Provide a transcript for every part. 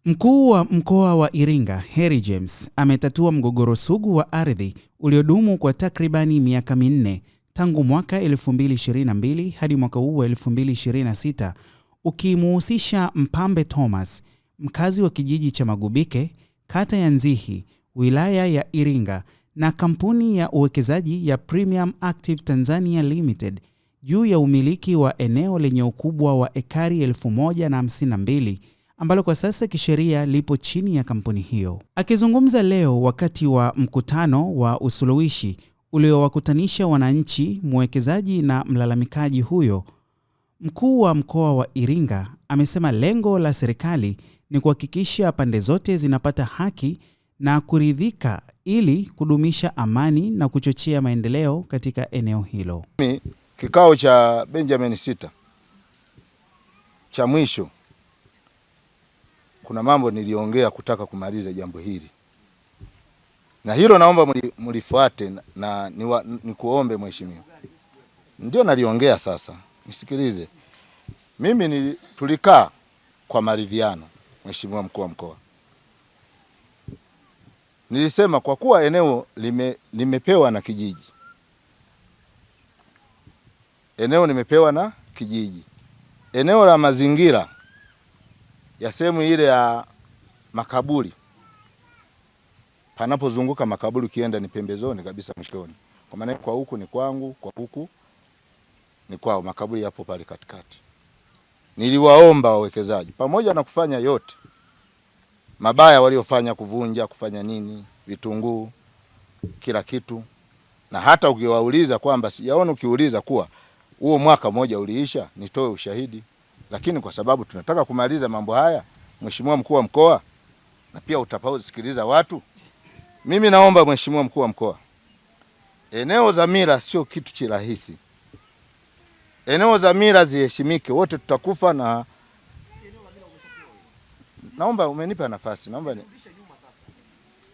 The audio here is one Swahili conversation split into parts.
Mkuu wa mkoa wa Iringa, Harry James, ametatua mgogoro sugu wa ardhi uliodumu kwa takribani miaka minne tangu mwaka 2022 hadi mwaka huu wa 2026, ukimuhusisha Mpambe Thomas, mkazi wa kijiji cha Magubike, kata ya Nzihi, wilaya ya Iringa, na kampuni ya uwekezaji ya Premium Active Tanzania Limited juu ya umiliki wa eneo lenye ukubwa wa ekari 1052 ambalo kwa sasa kisheria lipo chini ya kampuni hiyo. Akizungumza leo wakati wa mkutano wa usuluhishi uliowakutanisha wananchi, mwekezaji na mlalamikaji huyo, mkuu wa mkoa wa Iringa amesema lengo la serikali ni kuhakikisha pande zote zinapata haki na kuridhika ili kudumisha amani na kuchochea maendeleo katika eneo hilo. Kikao cha Benjamin Sita cha mwisho, kuna mambo niliongea kutaka kumaliza jambo hili, na hilo naomba mlifuate na nikuombe mheshimiwa. Ndio naliongea sasa, nisikilize. Mimi tulikaa kwa maridhiano, mheshimiwa mkuu wa mkoa. Nilisema kwa kuwa eneo limepewa na kijiji, eneo la mazingira ya sehemu ile ya makaburi, panapozunguka makaburi ukienda ni pembezoni kabisa mwishoni. Kwa maana kwa huku ni kwangu, kwa huku ni kwao, makaburi yapo pale katikati. Niliwaomba wawekezaji, pamoja na kufanya yote mabaya waliofanya, kuvunja, kufanya nini, vitunguu, kila kitu, na hata ukiwauliza kwamba sijaona, ukiuliza kuwa huo mwaka mmoja uliisha, nitoe ushahidi. Lakini kwa sababu tunataka kumaliza mambo haya, mheshimiwa mkuu wa mkoa, na pia utakaosikiliza watu, mimi naomba mheshimiwa mkuu wa mkoa, eneo za mila sio kitu cha rahisi. Eneo za mila ziheshimike, wote tutakufa. Na naomba umenipa nafasi,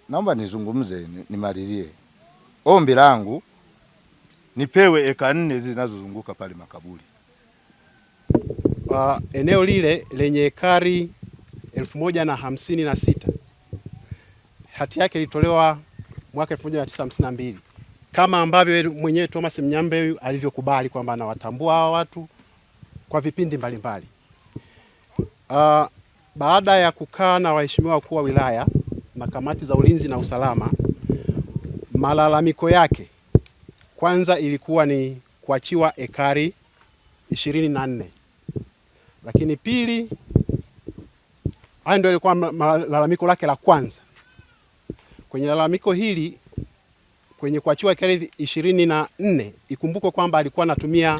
naomba nizungumze, nimalizie. Ombi langu nipewe eka 4 zinazozunguka pale makaburi. Eneo lile lenye ekari 1056 hati yake ilitolewa mwaka 1952 kama ambavyo mwenyewe Thomas Mnyambe alivyokubali kwamba anawatambua hawa watu kwa vipindi mbalimbali. Baada ya kukaa na waheshimiwa wakuu wa wilaya na kamati za ulinzi na usalama, malalamiko yake kwanza ilikuwa ni kuachiwa ekari 24. Lakini pili, hayo ndio ilikuwa malalamiko lake la kwanza. Kwenye lalamiko hili, kwenye kuachiwa ekari 24, ikumbukwe kwamba alikuwa anatumia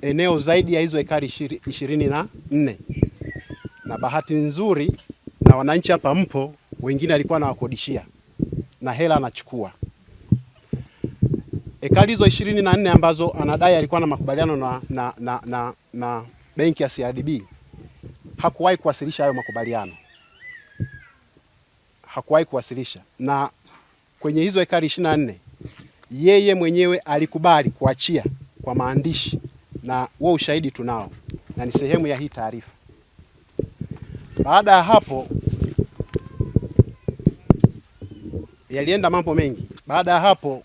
eneo zaidi ya hizo ekari 24. Na bahati nzuri, na wananchi hapa mpo, wengine alikuwa anawakodishia na hela anachukua. Ekari hizo 24 ambazo anadai alikuwa na makubaliano na benki ya CRDB, hakuwahi kuwasilisha hayo makubaliano. Hakuwahi kuwasilisha. Na kwenye hizo ekari 24, yeye mwenyewe alikubali kuachia kwa maandishi, na huo ushahidi tunao na ni sehemu ya hii taarifa. Baada ya hapo yalienda mambo mengi. Baada ya hapo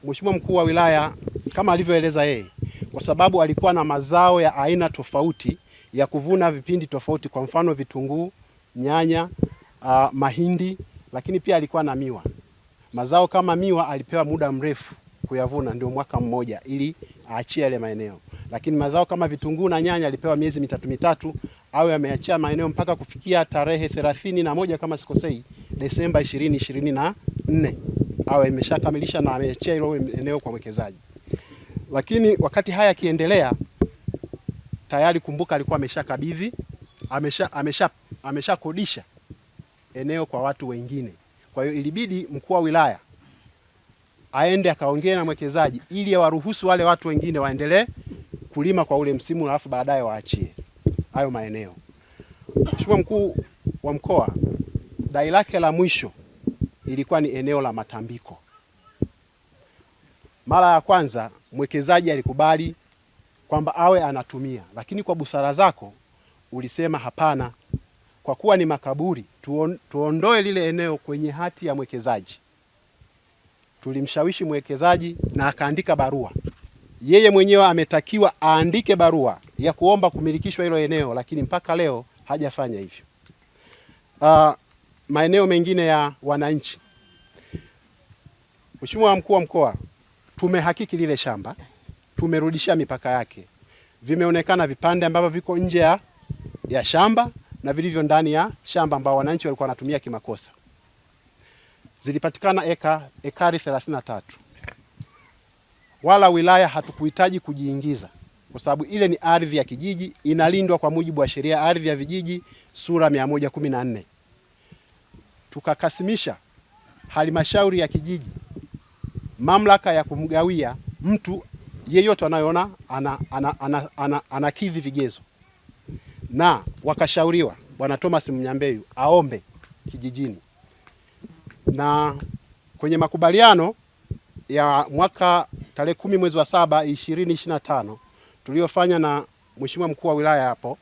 mheshimiwa mkuu wa wilaya, kama alivyoeleza yeye, kwa sababu alikuwa na mazao ya aina tofauti ya kuvuna vipindi tofauti, kwa mfano vitunguu, nyanya, mahindi, lakini pia alikuwa na miwa. Mazao kama miwa alipewa muda mrefu kuyavuna, ndio mwaka mmoja, ili aachie yale maeneo. Lakini mazao kama vitunguu na nyanya alipewa miezi mitatu au ameachia maeneo mpaka kufikia tarehe 31 kama sikosei, Desemba 2024 au ameshakamilisha na ameachia hilo eneo kwa mwekezaji. Lakini wakati haya kiendelea, tayari kumbuka alikuwa ameshakabidhi, ameshakodisha eneo kwa watu wengine. Kwa hiyo ilibidi mkuu wa wilaya aende akaongea na mwekezaji ili awaruhusu wale watu wengine waendelee kulima kwa ule msimu, alafu baadaye waachie hayo maeneo. Mheshimiwa mkuu wa mkoa, dai lake la mwisho ilikuwa ni eneo la matambiko. Mara ya kwanza mwekezaji alikubali kwamba awe anatumia, lakini kwa busara zako ulisema hapana, kwa kuwa ni makaburi tuondoe lile eneo kwenye hati ya mwekezaji. Tulimshawishi mwekezaji na akaandika barua. Yeye mwenyewe ametakiwa aandike barua ya kuomba kumilikishwa hilo eneo, lakini mpaka leo hajafanya hivyo. Maeneo mengine ya wananchi, Mheshimiwa Mkuu wa Mkoa, tumehakiki lile shamba, tumerudisha mipaka yake. Vimeonekana vipande ambavyo viko nje ya shamba na vilivyo ndani ya shamba ambao wananchi walikuwa wanatumia kimakosa. Zilipatikana ekari 33. Wala wilaya hatukuhitaji kujiingiza kwa sababu ile ni ardhi ya kijiji, inalindwa kwa mujibu wa sheria ya ardhi ya vijiji sura 114. Tukakasimisha halmashauri ya kijiji mamlaka ya kumgawia mtu yeyote anayeona anakidhi vigezo, na wakashauriwa Bwana Thomas Mnyambeyu aombe kijijini. Na kwenye makubaliano ya mwaka tarehe 10 mwezi wa 7 2025 tuliofanya na Mheshimiwa Mkuu wa Wilaya hapo,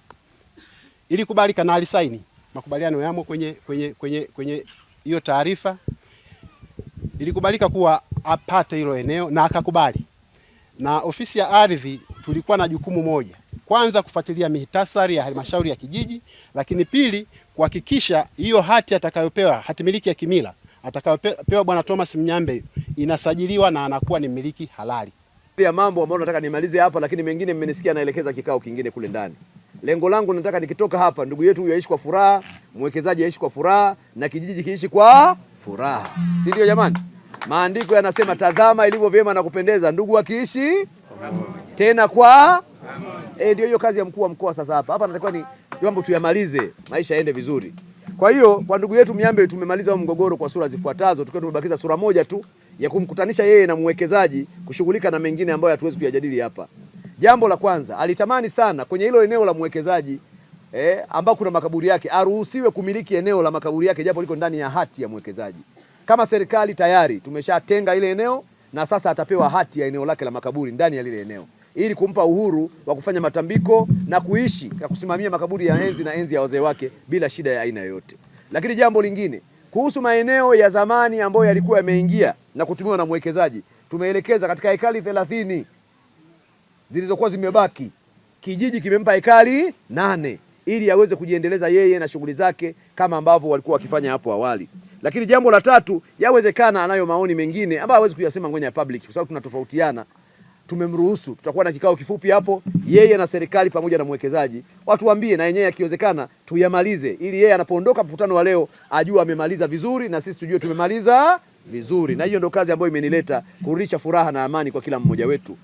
ili kubalika na alisaini. Makubaliano yamo kwenye hiyo taarifa. Ilikubalika kuwa apate hilo eneo na akakubali. Na ofisi ya ardhi tulikuwa na jukumu moja. Kwanza kufuatilia mihitasari ya halmashauri ya kijiji, lakini pili kuhakikisha hiyo hati atakayopewa, hati miliki ya kimila atakayopewa Bwana Thomas Mnyambeyu inasajiliwa na anakuwa ni mmiliki halali. Ya mambo ambayo nataka nimalize hapa, lakini mengine mmenisikia naelekeza kikao kingine kule ndani. Lengo langu nataka nikitoka hapa ndugu yetu huyu aishi kwa furaha, mwekezaji aishi kwa furaha na kijiji kiishi kwa furaha. Si ndio jamani? Maandiko yanasema tazama ilivyo vyema na kupendeza ndugu wakiishi tena kwa ndio hiyo kazi ya mkuu wa mkoa sasa hapa. Hapa natakiwa ni jambo tuyamalize, maisha yaende vizuri. Kwa hiyo kwa ndugu yetu Mnyambeyu tumemaliza mgogoro kwa sura zifuatazo, tukiwa tumebakiza sura moja tu ya kumkutanisha yeye na mwekezaji kushughulika na mengine ambayo hatuwezi kuyajadili hapa. Jambo la kwanza, alitamani sana kwenye hilo eneo la mwekezaji ambao kuna makaburi yake aruhusiwe kumiliki eneo la makaburi yake japo liko ndani ya hati ya mwekezaji. Kama serikali tayari tumeshatenga ile eneo na sasa atapewa hati ya eneo lake la makaburi ndani ya lile eneo ili kumpa uhuru wa kufanya matambiko na kuishi na kusimamia makaburi ya enzi na enzi ya wazee wake bila shida ya aina yoyote. Lakini jambo lingine kuhusu maeneo ya zamani ambayo yalikuwa yameingia na kutumiwa na mwekezaji, tumeelekeza katika ekari 30 zilizokuwa zimebaki, kijiji kimempa ekari 8 ili aweze kujiendeleza yeye na shughuli zake kama ambavyo walikuwa wakifanya hapo awali. Lakini jambo la tatu, yawezekana anayo maoni mengine ambayo hawezi kuyasema kwenye public kwa sababu tunatofautiana. Tumemruhusu, tutakuwa na kikao kifupi hapo yeye na serikali pamoja na mwekezaji, watuambie na yenyewe yakiwezekana tuyamalize ili yeye anapoondoka mkutano wa leo ajue amemaliza vizuri na sisi tujue tumemaliza vizuri. Na hiyo ndio kazi ambayo imenileta kurudisha furaha na amani kwa kila mmoja wetu.